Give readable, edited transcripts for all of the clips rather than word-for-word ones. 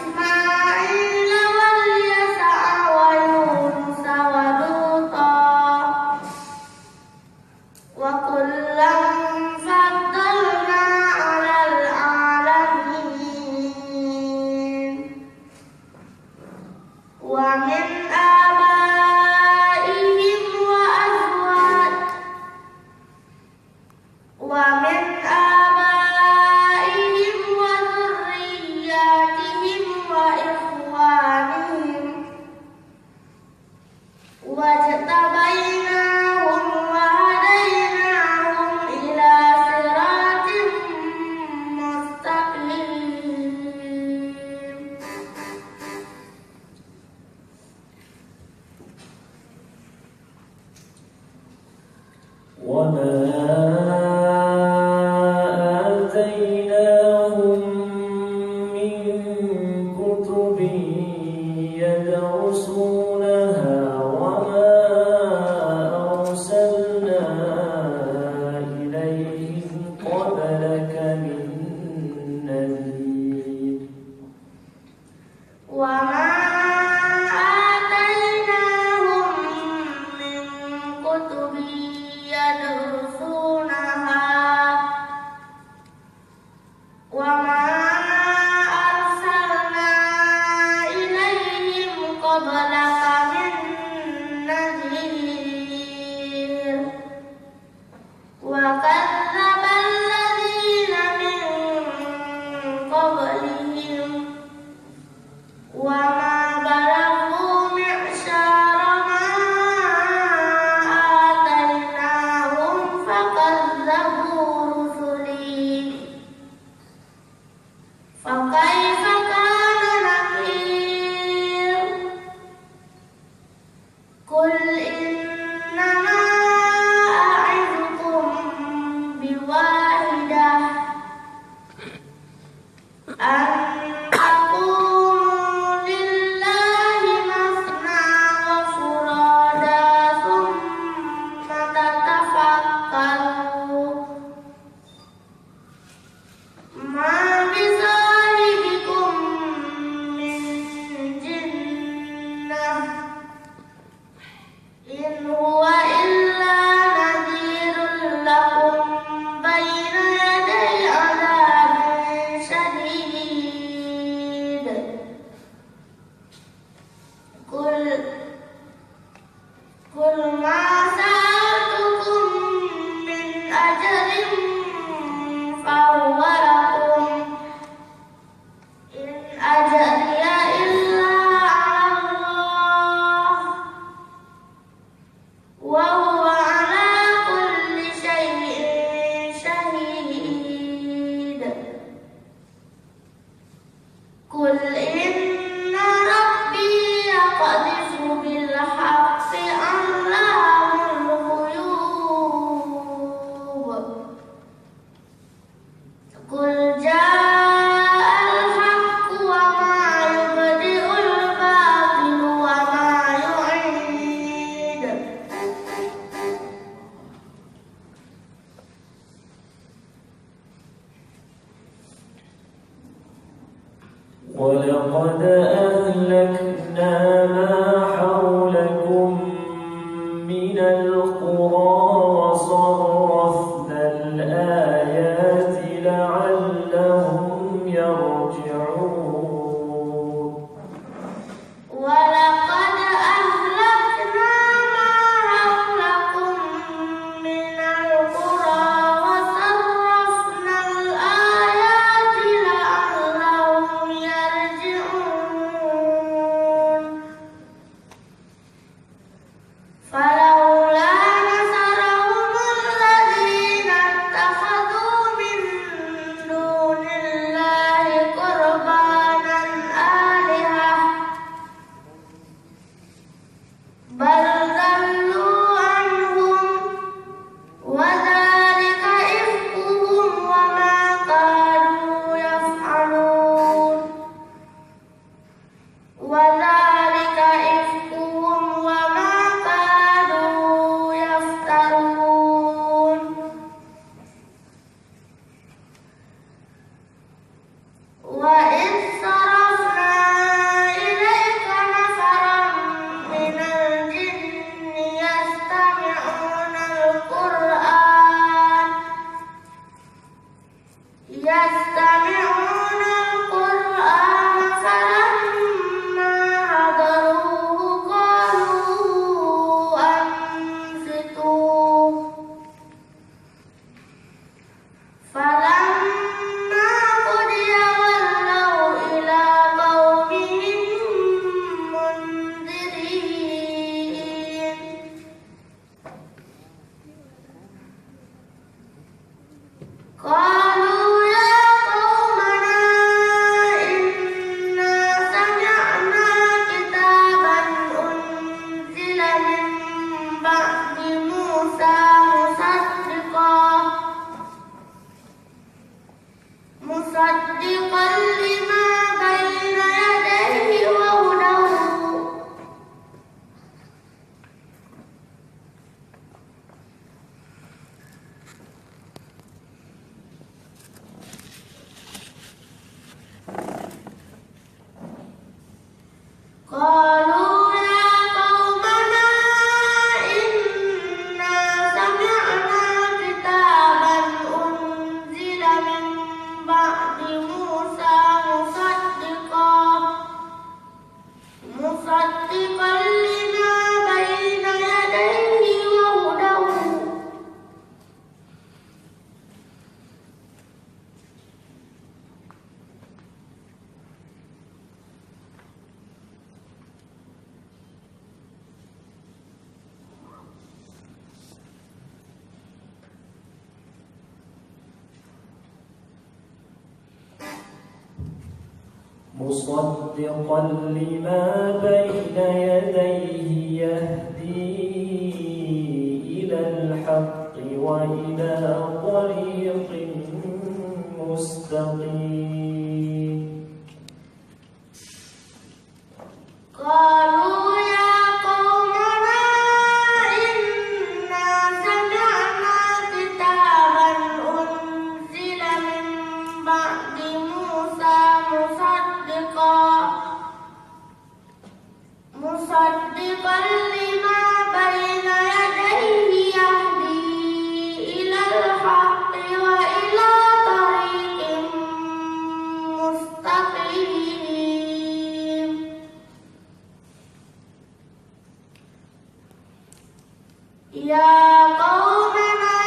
وإسماعيل واليسع ويونس ولوطا وكلا فضلنا على العالمين ومن آبائهم وذرياتهم وإخوانهم واجتبيناهم وهديناهم إلى صراط مستقيم وما آتيناهم من كتب يدرسونها وما أرسلنا إليهم قبلك من نذير وما آتيناهم من كتب يدرسونها وما أرسلنا إليهم قبلك من نذير وكذب الذين من قبلهم وما بلغوا معشار ما آتيناهم فكذبوا رسلي فكيف كان نكير قل إنما أعظكم بواحدة أن تقوموا لله مثنى وفرادا ثم تتفكروا ما بصاحبكم من جنة إن هو إلا نذير لكم بين يدي عذاب شديد قل ما سألتكم من أجر فهو لكم إن أجري إلا على الله وهو على كل شيء شهيد قل إن ربي يقذف بالحق علام الغيوب قل جاء الحق وما يبدئ الباطل وما يعيد ولقد أهلكنا ما حولكم من القرى وصرفنا الآيات لعلهم يرجعون ولقد أهلكنا ما حولكم من القرى وصرفنا الآيات لعلهم يرجعون فلما قضي ولوا إلى قومهم منذرين قالوا يا قومنا إنا سمعنا كتابا أنزل من بعد موسى مصدقا لما بين يديه وهدى قالوا يا قومنا إنا سمعنا كتابا أنزل من بعد موسى مصدقا لما بين يديه وهدى مصدقا لما بين يديه يهدي إلى الحق وإلى طريق مستقيم قالوا يا قومنا إنا سمعنا كتابا أنزل من بعد موسى مصدقا لما بين يديه يهدي إلى الحق وإلى طريق مستقيم يا قومنا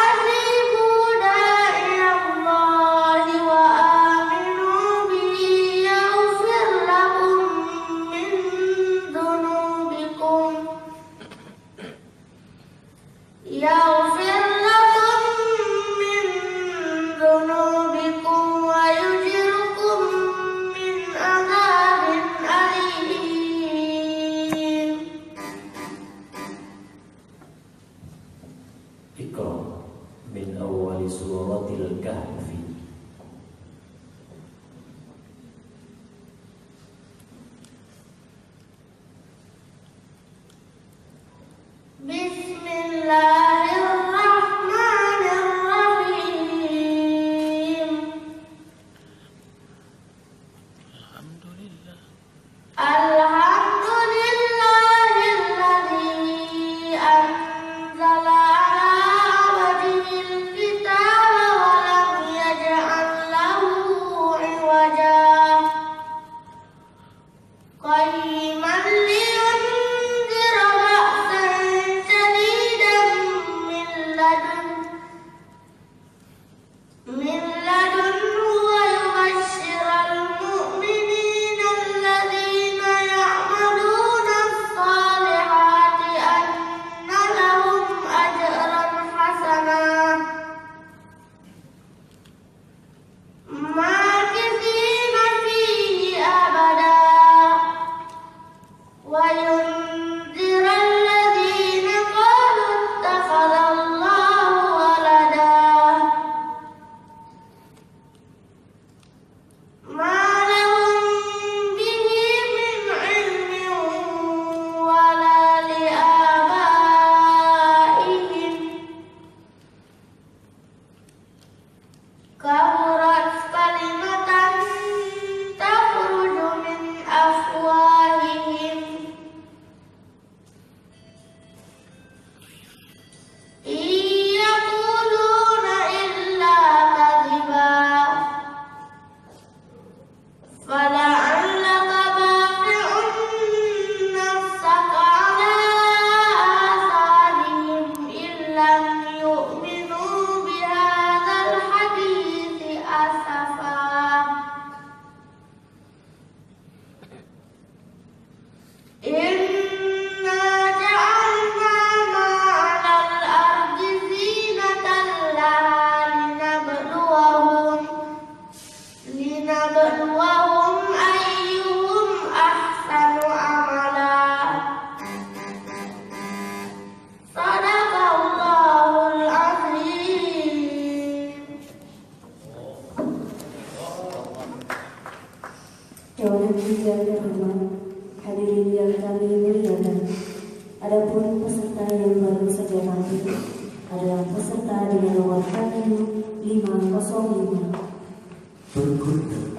أجيبوا داعي الله وآمنوا به يغفر لكم من ذنوبكم ويجركم من عذاب أليم. اقرأ من أول سورة الكهف. بسم الله الرحمن الرحيم. الحمد لله الذي أنزل على عبده الكتاب ولم يجعل له عوجا قيما لينذر بأسا شديدا من لدنه ويبشر المؤمنين الذين يعملون الصالحات أن لهم أجرا حسنا ماكثين فيه أبدا وينذر الذين قالوا اتخذ الله ولدا ما لهم به من علم ولا لآبائهم كبرت كلمة تخرج من أفواههم إن يقولون إلا كذبا فلعلك باخع نفسك على آثارهم إن لم يؤمنوا بهذا beliau nanti yang terhormat, hadirin yang kami muliakan. Adapun peserta yang baru saja tampil adalah peserta dengan nomor KQ 505. Berikutnya